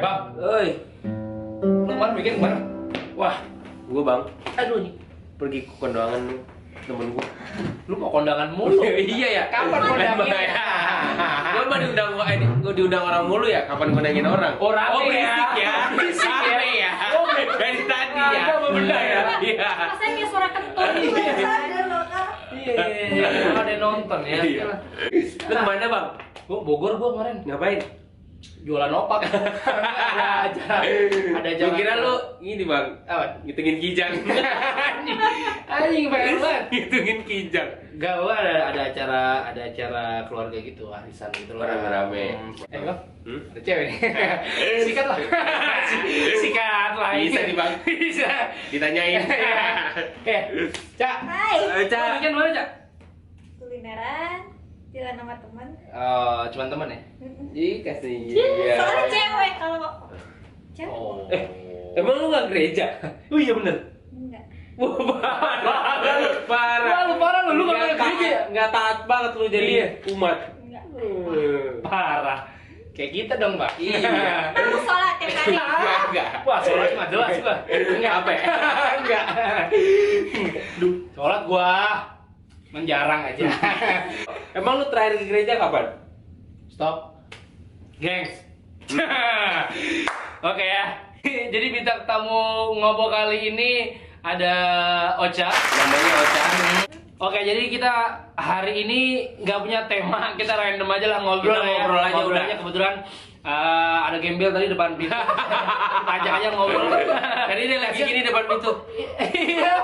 Bang, lu kemarin bikin kemana? Wah, gua bang, Aduh nih, pergi ke kondangan temen gua. lu mau kondangan mulu? Iya ya. Kapan kondangan? Gua mah diundang orang mulu ya. Kapan kondangan orang? Oh, rame berisik ya. ya. Berisik ya. Rame ya. Oh, dari tadi ya. Ada benda ya. Iya. Rasanya kayak suara kentut gitu ya. Iya. Ada yang nonton ya. Iya. Lu kemana bang? Gua Bogor gua kemarin Ngapain? jualan opak. ada aja. Gua kira lu ini bang, apa? ngitungin kijang. Anjing pengen banget. Ngitungin kijang. Gak, gua ada acara keluarga gitu, arisan gitu loh. Rame-rame. Bang, Hmm? ada cewek nih. Sikat lah. Sikat lah. Bisa nih bang. Bisa. Ditanyain. Cak. Hai, Cak. Weekend mana, Cak? kulineran, jalan sama teman. Oh, cuman teman ya? Ih, kasih. Soalnya cewek kalau cewek Oh. Emang lu nggak gereja? Oh iya bener. enggak. Parah. Lu parah lu nggak ke gereja ya? Nggak taat banget lu jadi Iya. umat. Enggak. Parah. Kayak kita dong, Mbak. Iya. Aku sholat tiap hari. Enggak. Wah, sholat mah jelas gua. Enggak apa ya? Enggak. Duh, sholat gua menjarang aja. Emang lu terakhir ke gereja kapan? Stop. Gengs. Oke ya. Jadi bintang tamu ngobrol kali ini ada Ocha. Namanya Ocha. Oke, jadi kita hari ini nggak punya tema, kita random aja lah ngobrol. Kita ya. ngobrol aja Ngobrol udah. Kebetulan ada gembel tadi depan pintu. Kita ajak aja ngobrol. Tadi dia lagi gini depan pintu. Iya.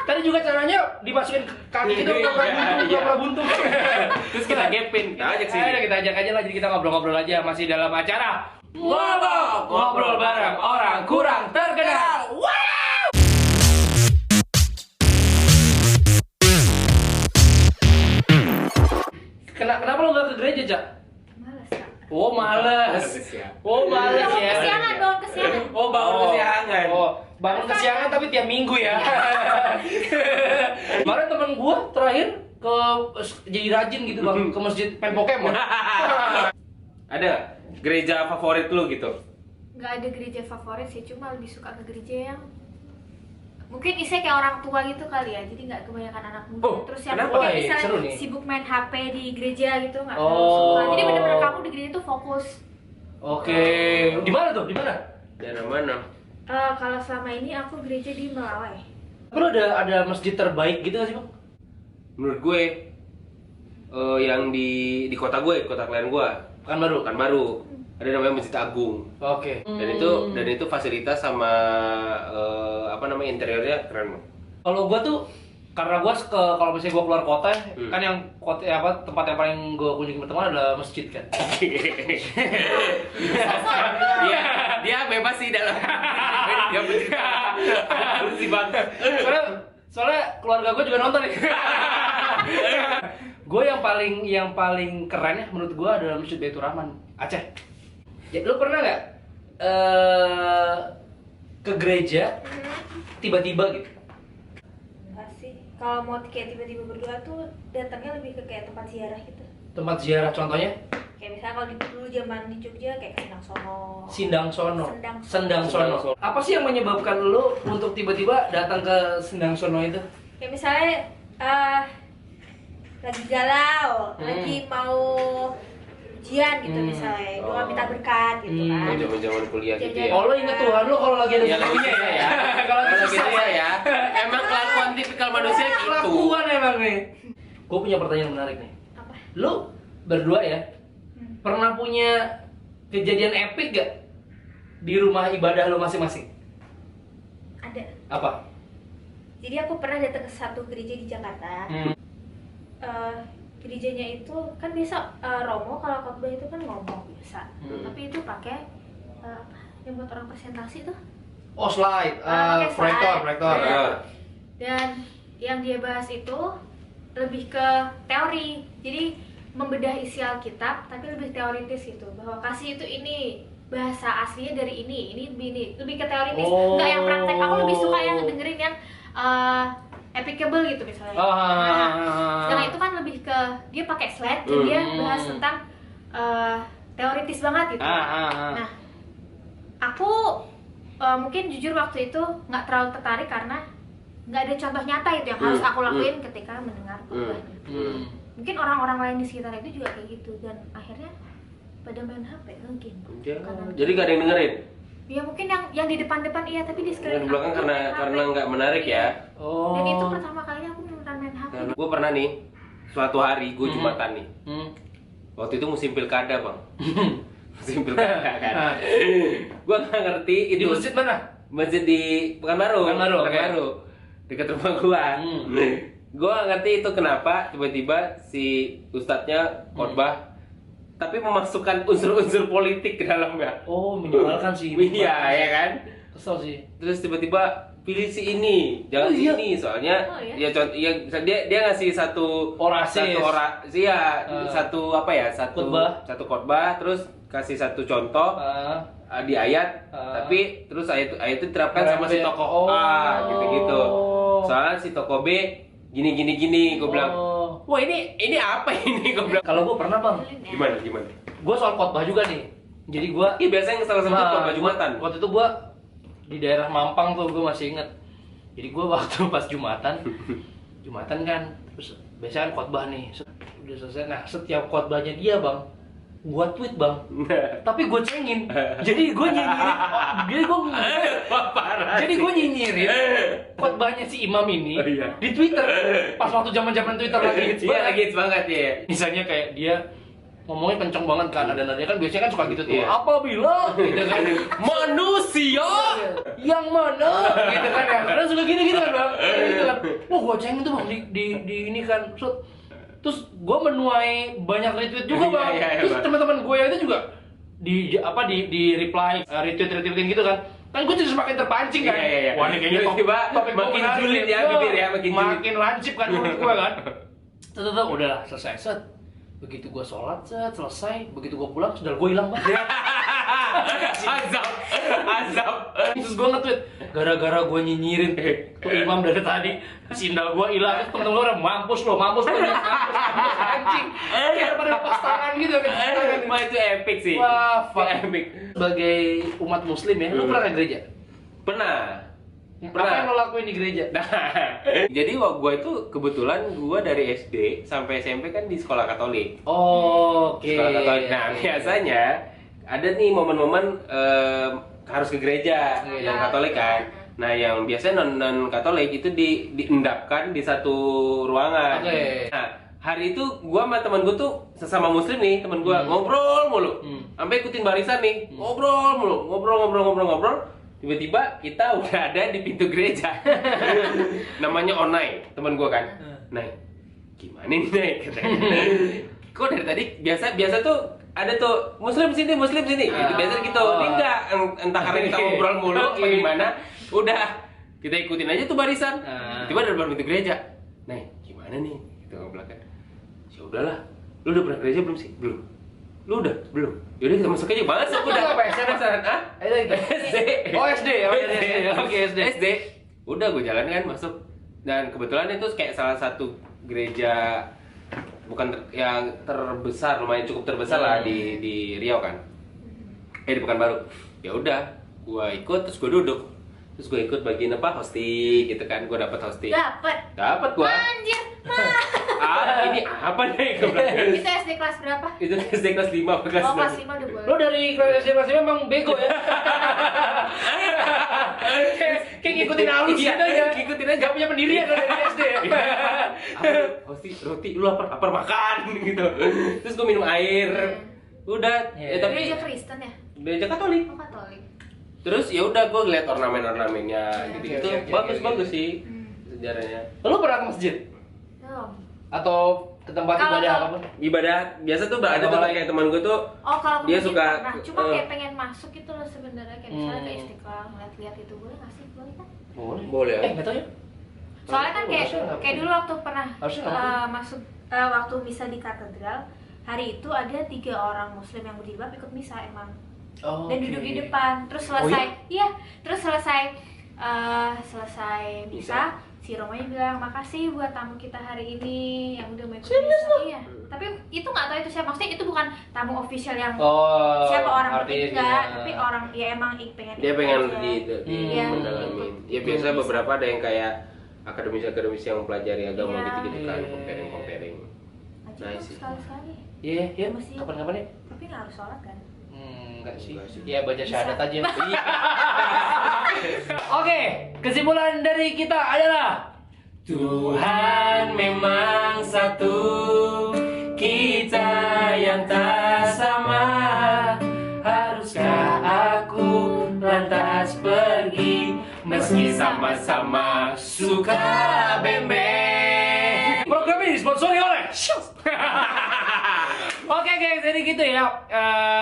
Tadi juga caranya dimasukin kaki gitu Iya. buntu. Terus kita gepin. Kita ajak sini. Ayo kita ajak aja lah, jadi kita ngobrol-ngobrol aja masih dalam acara ngobrol bareng orang kurang terkenal. Kenapa lu gak ke gereja, Cak? Males, Kak. Oh, males. Oh, males Bangun ya. kesiangan, bangun kesiangan. Oh, bangun kesiangan. Oh, bangun kesiangan tapi tiap minggu ya. Kemarin temen gua terakhir ke jadi rajin gitu, Bang, ke masjid main Pokemon. Ada gereja favorit lu gitu? Enggak ada gereja favorit sih, cuma lebih suka ke gereja yang mungkin isinya kayak orang tua gitu kali ya, jadi nggak kebanyakan anak muda. Oh, Terus yang kenapa? mungkin Wah, misalnya seru nih. sibuk main HP di gereja gitu nggak terlalu Oh. suka. Jadi bener-bener kamu di gereja tuh fokus. Oke. Di mana tuh? Di mana? Daerah mana? Kalau selama ini aku gereja di Melawai. Lu ada masjid terbaik gitu gak sih, Bang? Menurut gue yang di kota gue, kota klien gue, Pekanbaru. kan baru ada namanya Masjid Agung. Oke. Dan itu fasilitas sama apa namanya interiornya keren banget. Kalau gua tuh karena gua kalau misalnya gua keluar kota, kan yang kota tempat yang paling gua kunjungi pertama adalah masjid kan. Iya, dia bebas sih dalam dia bercerita. Harus sih bang. Soalnya keluarga gua juga nonton nih. Gue yang paling keren ya menurut gua adalah Masjid Baitur Rahman, Aceh. Ya, lu pernah nggak ke gereja tiba-tiba gitu? Enggak sih. Kalau mau kayak tiba-tiba berdua tuh datangnya lebih ke kayak tempat ziarah gitu. Tempat ziarah contohnya? Kayak misalnya kalau dulu zaman di Jogja kayak ke Sindang Sono. Sindang Sono. Sendang Sono. Apa sih yang menyebabkan lu untuk tiba-tiba datang ke Sindang Sono itu? Kayak misalnya lagi galau, lagi mau ujian gitu misalnya, doa minta berkat gitu kan. Zaman kuliah gitu ya. Oh, lo inget Tuhan lo kalau lagi ada Ya lagi susahnya susah ya. Kalau lagi Lagi susah susah ya. Emang kelakuan tipikal manusia gitu. Kelakuan emang nih. Gue punya pertanyaan menarik nih. Apa? Lu berdua ya, pernah punya kejadian epik gak di rumah ibadah lo masing-masing? Ada. Apa? Jadi aku pernah datang ke satu gereja di Jakarta. Gerejanya itu kan biasa Romo kalau khotbah itu kan ngomong biasa. Tapi itu pakai apa? Yang buat orang presentasi tuh. Oh, slide, Pakai slide. proyektor. Iya. Dan yang dia bahas itu lebih ke teori. Jadi membedah isi Alkitab tapi lebih teoritis gitu. Bahwa kasih itu ini, bahasa aslinya dari ini lebih ke teoritis. Enggak yang praktek. Aku lebih suka yang dengerin yang applicable gitu misalnya. Nah, itu kan lebih ke dia pakai slide dan dia bahas tentang teoritis banget gitu. Nah, aku mungkin jujur waktu itu nggak terlalu tertarik karena nggak ada contoh nyata itu yang harus aku lakuin ketika mendengar khotbahnya. Mungkin orang-orang lain di sekitar itu juga kayak gitu, dan akhirnya pada main HP mungkin. Jadi gak ada yang dengerin? Ya mungkin yang di depan-depan iya, tapi di Yang sekeliling di belakang aku main karena HP. nggak menarik ya? Oh. Dan itu pertama kalinya aku beneran main HP. Gue pernah nih, suatu hari gue Jumatan nih. Waktu itu musim pilkada bang. Musim pilkada kan. Gue nggak ngerti Di itu. masjid mana? Masjid di Pekanbaru. Pekanbaru, oke. Dekat rumah gua. Gua nggak ngerti itu kenapa tiba-tiba si ustadznya khotbah tapi memasukkan unsur-unsur politik ke dalamnya. Oh, menyebalkan sih. Iya, ya kan? Kesel sih. Terus tiba-tiba pilih si ini, jangan si ini, soalnya iya? dia ngasih satu Orasi. satu apa ya, satu khotbah, terus kasih satu contoh di ayat, tapi terus ayat itu diterapkan sama si tokoh A gitu-gitu. Soalnya si tokoh B gini, gue bilang, wah ini apa ini, gue bilang. Kalau gue pernah bang, Gimana? gue soal khotbah juga nih. Jadi gue Iya biasanya salah satu khotbah Jumatan. Waktu itu gue di daerah Mampang tuh, gue masih inget. Jadi gue waktu pas Jumatan kan, terus biasanya kan khotbah nih, udah selesai. Nah setiap khotbahnya dia bang, gue tweet bang, tapi gue cengin. Jadi gue nyinyirin, jadi gue nyinyirin khotbahnya si imam ini di Twitter. Pas waktu zaman Twitter lagi hits Iya lagi hits banget ya. Misalnya kayak dia ngomongnya kenceng banget kan, ada nadanya kan, biasanya kan suka gitu tuh. Iya. Apabila gitu kan, Manusia yang mana gitu kan ya, karena suka gitu kan bang, gitu kan. Wah gue cengin tuh bang di ini kan. Terus gue menuai banyak retweet juga bang. Terus teman-teman gue yang itu juga di reply retweetin gitu kan. Kan gue jadi semakin terpancing kan. Wah ini kayaknya topik makin julid ya bibir ya, makin lancip kan menurut gue kan. Tetep udahlah selesai set. Begitu gue sholat set selesai, begitu gue pulang sudah gue hilang banget. Azab. Terus gue nge-tweet, gara-gara gue nyinyirin tuh imam dari tadi, sindal gue hilang. Terus temen-temen orang mampus lo anjing. Kayak pada lepas tangan gitu kan. Wah itu epic sih. Wah, Itu epic. Sebagai umat muslim ya, lu pernah ke gereja? Pernah. Apa yang lo lakuin di gereja? Nah, jadi gue itu kebetulan gue dari SD sampai SMP kan di sekolah Katolik. Oke. Sekolah Katolik. Nah, biasanya ada nih momen-momen harus ke gereja yang Katolik kan. Nah, yang biasanya non Katolik itu diendapkan di satu ruangan. Nah, hari itu gue sama temen gue tuh sesama muslim nih, temen gue ngobrol mulu, sampai ikutin barisan nih, ngobrol mulu, ngobrol. Tiba-tiba kita udah ada di pintu gereja. Namanya Onai, teman gua kan. Nai, gimana nih Nai? Katanya. Kok dari tadi biasa tuh ada tuh muslim sini. Itu biasa gitu. Ini enggak, entah karena kita ngobrol mulu apa gimana. Udah, kita ikutin aja tuh barisan. Tiba dari depan pintu gereja. Nai, gimana nih? Gitu ngobrol kan. Ya udahlah. Lu udah pernah ke gereja belum sih? Belum. Lu udah? Belum. Yaudah kita masuk aja. Masuk udah. Apa SMP? SD. Oh SD ya. Oke SD. Udah gue jalan kan masuk. Dan kebetulan itu kayak salah satu gereja bukan yang terbesar, lumayan cukup terbesar lah di Riau kan. Di Pekanbaru. Ya udah, gue ikut terus gue duduk. Terus gue ikut bagian apa? Hosting gitu kan. Gue dapat hosting. Dapat gue. Anjir. Ini apa nih? Itu SD kelas berapa? Itu SD kelas 5 apa kelas 6? Oh, kelas 5 udah boleh. Lo dari kelas SD emang bego ya? Kayak ngikutin alus gitu aja. Ngikutin aja. Gak punya pendirian lo dari SD ya? Roti, lu lapar makan gitu. Terus gue minum air. Udah, tapi Gereja Kristen ya? gereja Katolik. Oh, Katolik. Terus ya udah gue ngeliat ornamen-ornamennya gitu-gitu. Oke. Bagus sih sejarahnya. Lo pernah ke masjid? Belum. Atau ke tempat Kalau- ibadah apapun? Ibadah biasa tuh ada tuh kayak teman gue tuh Oh, kalau dia mungkin suka pernah. Cuma kayak pengen masuk gitu loh sebenarnya, kayak misalnya ke Istiqlal ngeliat-lihat itu, boleh nggak sih? Boleh kan? boleh. Nggak tahu ya? Soalnya kan kayak Harusnya nggak kayak dulu waktu pernah Harusnya nggak masuk waktu misa di katedral, hari itu ada 3 orang muslim yang berjilbab ikut misa emang. Dan duduk di depan. Terus selesai, Oh, iya? terus selesai selesai misa, si Romanya bilang makasih buat tamu kita hari ini yang udah mau ikut bisa. Iya. Tapi itu nggak tahu itu siapa, maksudnya itu bukan tamu official yang siapa orang artis, enggak, ya. tapi orang ya emang pengen Dia ikut pengen aja. Iya. mendalamin. Ya biasa beberapa ada yang kayak akademis yang mempelajari agama Iya. gitu kan, Iya. comparing. Aja Nice tuh sih. sekali-sekali. Iya, iya. Masih. Kapan-kapan ya? Tapi nggak harus sholat kan? Enggak sih. Enggak sih. Ya baca syahadat aja. Iya. Oke, kesimpulan dari kita adalah Tuhan memang satu, kita yang tak sama. Haruskah aku lantas pergi meski sama-sama suka bembeng? program ini disponsori oleh Oke guys, jadi gitu ya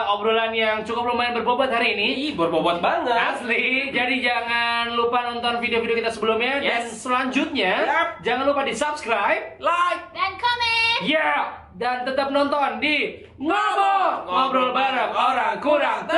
obrolan yang cukup lumayan berbobot hari ini. Ih, berbobot banget. Asli, jadi jangan lupa nonton video-video kita sebelumnya dan Yes. selanjutnya Yap. jangan lupa di subscribe, Like. Dan komen. ya, dan tetap nonton di Ngobrol bareng orang kurang